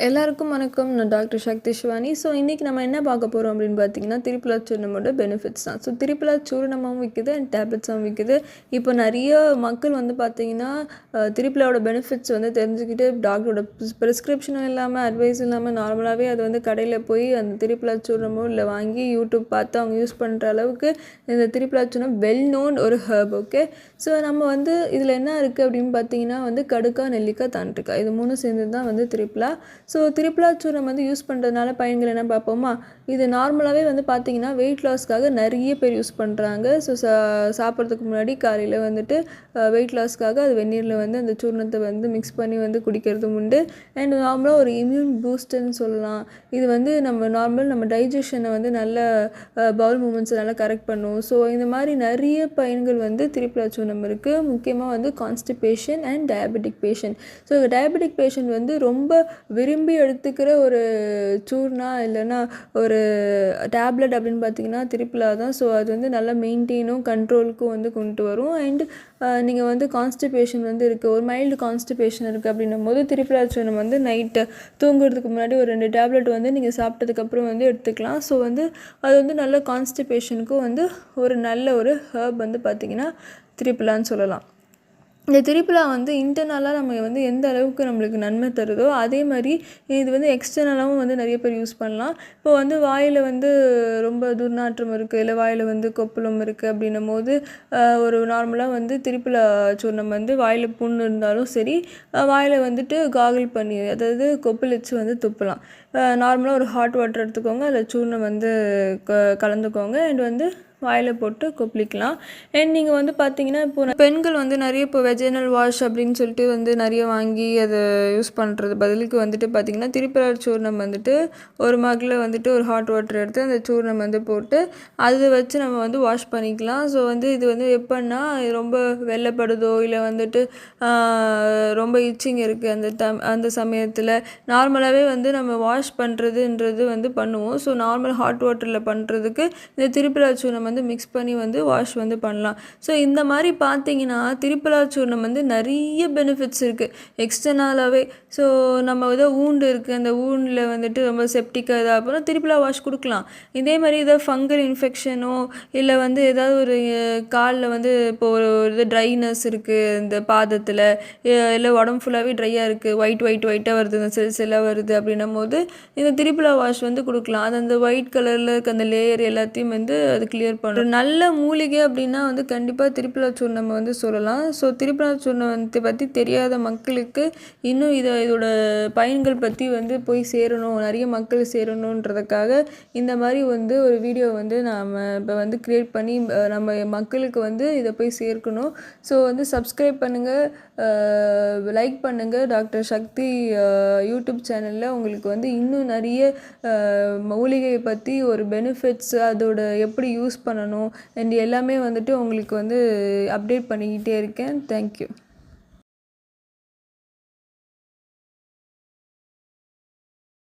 எல்லாருக்கும் வணக்கம். நான் டாக்டர் சக்தி சிவானி. ஸோ இன்றைக்கி நம்ம என்ன பார்க்க போகிறோம் அப்படின்னு பார்த்தீங்கன்னா, திரிபுலா சூர்ணமோட பெனிஃபிட்ஸ் தான். ஸோ திரிபுலா சூர்ணமும் விற்குது அண்ட் டேப்லெட்ஸும் விற்குது. இப்போ நிறைய மக்கள் வந்து பார்த்திங்கன்னா திரிபுலாவோட பெனிஃபிட்ஸ் வந்து தெரிஞ்சுக்கிட்டு டாக்டரோட ப்ரிஸ்கிரிப்ஷனும் இல்லாமல் அட்வைஸ் இல்லாமல் நார்மலாகவே அது வந்து கடையில் போய் அந்த திரிபுலா சூர்ணமோ இல்லை வாங்கி யூடியூப் பார்த்து அவங்க யூஸ் பண்ணுற அளவுக்கு இந்த திரிபுலா சூர்ணம் வெல் நோன் ஒரு ஹர்ப். ஓகே, ஸோ நம்ம வந்து இதில் என்ன இருக்குது அப்படின்னு பார்த்தீங்கன்னா வந்து கடுக்கா, நெல்லிக்காய், தாண்டிக்காய் இது மூணும் சேர்ந்து தான் வந்து திரிபுலா. ஸோ திரிபுலா சூர்ணம் வந்து யூஸ் பண்ணுறதுனால பயன்கள் என்ன பார்ப்போமா? இது நார்மலாகவே வந்து பார்த்திங்கன்னா வெயிட் லாஸ்க்காக நிறைய பேர் யூஸ் பண்ணுறாங்க. ஸோ சாப்பிட்றதுக்கு முன்னாடி காலையில் வந்துட்டு வெயிட் லாஸ்க்காக அது வெந்நீரில் வந்து அந்த சூர்ணத்தை வந்து மிக்ஸ் பண்ணி வந்து குடிக்கிறதும் உண்டு. அண்ட் நார்மலாக ஒரு இம்யூன் பூஸ்டர்னு சொல்லலாம். இது வந்து நம்ம டைஜஷனை வந்து நல்ல பவுல் மூமெண்ட்ஸை நல்லா கரெக்ட் பண்ணும். ஸோ இந்த மாதிரி நிறைய பயன்கள் வந்து திரிபுலா சூர்ணம் இருக்குது. முக்கியமாக வந்து constipation and diabetic patient. So diabetic patient வந்து ரொம்ப விரும்பி எடுத்துக்கிற ஒரு சூர்ணா இல்லைன்னா ஒரு டேப்லெட் அப்படின்னு பார்த்தீங்கன்னா திரிபுலா தான். ஸோ அது வந்து நல்லா மெயின்டெயினும் கண்ட்ரோலுக்கும் வந்து கொண்டு வரும். அண்ட் நீங்கள் வந்து கான்ஸ்டிபேஷன் வந்து இருக்குது, ஒரு மைல்டு கான்ஸ்டிபேஷன் இருக்குது அப்படின்னும் போது திரிபுலா சூர்ணம் வந்து நைட்டு தூங்குறதுக்கு முன்னாடி ஒரு 2 டேப்லெட் வந்து நீங்கள் சாப்பிட்டதுக்கப்புறம் வந்து எடுத்துக்கலாம். ஸோ வந்து அது வந்து நல்ல கான்ஸ்டிபேஷனுக்கும் வந்து ஒரு நல்ல ஒரு ஹர்ப் வந்து பார்த்திங்கன்னா திரிபுலான்னு சொல்லலாம். இந்த திரிபுலா வந்து இன்டர்னலாக நம்ம வந்து எந்த அளவுக்கு நம்மளுக்கு நன்மை தருதோ அதே மாதிரி இது வந்து எக்ஸ்டர்னலாகவும் வந்து நிறைய பேர் யூஸ் பண்ணலாம். இப்போ வந்து வாயில் வந்து ரொம்ப துர்நாற்றம் இருக்குது, இல்லை வாயில் வந்து கொப்பளம் இருக்குது அப்படின்னும் போது ஒரு நார்மலாக வந்து திரிபுலா சூர்ணம் வந்து வாயில் புண்ணு இருந்தாலும் சரி வாயில் வந்துட்டு காகிள் பண்ணி அதாவது கொப்பளிச்சு வந்து துப்பலாம். நார்மலாக ஒரு ஹாட் வாட்டர் எடுத்துக்கோங்க, அதில் சூர்ணம் வந்து கலந்துக்கோங்க அண்ட் வந்து வாயில் போட்டு கொப்பளிக்கலாம். அண்ட் நீங்கள் வந்து பார்த்தீங்கன்னா இப்போ பெண்கள் வந்து நிறைய இப்போ வெஜினல் வாஷ் அப்படின்னு சொல்லிட்டு வந்து நிறைய வாங்கி அதை யூஸ் பண்ணுறது பதிலுக்கு வந்துட்டு பார்த்திங்கன்னா திரிபுலா சூர்ணம் வந்துட்டு ஒரு மகில் வந்துட்டு ஒரு ஹாட் வாட்டர் எடுத்து அந்த சூர்ணம் வந்து போட்டு அதை வச்சு நம்ம வந்து வாஷ் பண்ணிக்கலாம். ஸோ வந்து இது வந்து எப்படின்னா ரொம்ப வெள்ளைப்படுதோ இல்லை வந்துட்டு ரொம்ப இச்சிங் இருக்குது அந்த சமயத்தில் நார்மலாகவே வந்து நம்ம வாஷ் பண்ணுறதுன்றது வந்து பண்ணுவோம். ஸோ நார்மல் ஹாட் வாட்டரில் பண்ணுறதுக்கு இந்த திரிபுலா சூர்ணம் வந்து மிக்ஸ் பண்ணி வந்து வாஷ் வந்து பண்ணலாம். ஸோ இந்த மாதிரி பார்த்தீங்கன்னா திரிபுலா சூர்ணம் வந்து நிறைய பெனிஃபிட்ஸ் இருக்குது எக்ஸ்டர்னலாகவே. ஸோ நம்ம ஏதோ ஊண்டு இருக்குது, அந்த ஊண்டில் வந்துட்டு ரொம்ப செப்டிக்காக இதாக அப்புறம் திரிபுலா வாஷ் கொடுக்கலாம். இதே மாதிரி ஏதாவது ஃபங்கல் இன்ஃபெக்ஷனோ இல்லை வந்து ஏதாவது ஒரு காலில் வந்து இப்போ ஒரு இது ட்ரைனஸ் இருக்குது இந்த பாதத்தில், இல்லை உடம்பு ஃபுல்லாகவே ட்ரையாக இருக்குது, ஒயிட்டாக வருது, இந்த செல்லாக வருது அப்படின்னும் போது இந்த திரிபுலா வாஷ் வந்து கொடுக்கலாம். அது அந்த ஒயிட் கலரில் இருக்க அந்த லேயர் எல்லாத்தையும் வந்து அது கிளியர் பண்ணுறோம். நல்ல மூலிகை அப்படின்னா வந்து கண்டிப்பாக திரிபுலா சூர்ணம் வந்து சொல்லலாம். ஸோ திரிபுலா சூர்ணத்தை பற்றி தெரியாத மக்களுக்கு இன்னும் இதோட பயன்கள் பற்றி வந்து போய் சேரணும், நிறைய மக்கள் சேரணுன்றதுக்காக இந்த மாதிரி வந்து ஒரு வீடியோ வந்து நாம் இப்போ வந்து க்ரியேட் பண்ணி நம்ம மக்களுக்கு வந்து இதை போய் சேர்க்கணும். ஸோ வந்து சப்ஸ்கிரைப் பண்ணுங்கள், லைக் பண்ணுங்கள். டாக்டர் சக்தி யூடியூப் சேனலில் உங்களுக்கு வந்து இன்னும் நிறைய மூலிகையை பற்றி ஒரு பெனிஃபிட்ஸ் அதோட எப்படி யூஸ் பண்ணணும் அண்ட் எல்லாமே வந்துட்டு உங்களுக்கு வந்து அப்டேட் பண்ணிக்கிட்டே இருக்கேன். தேங்க்யூ.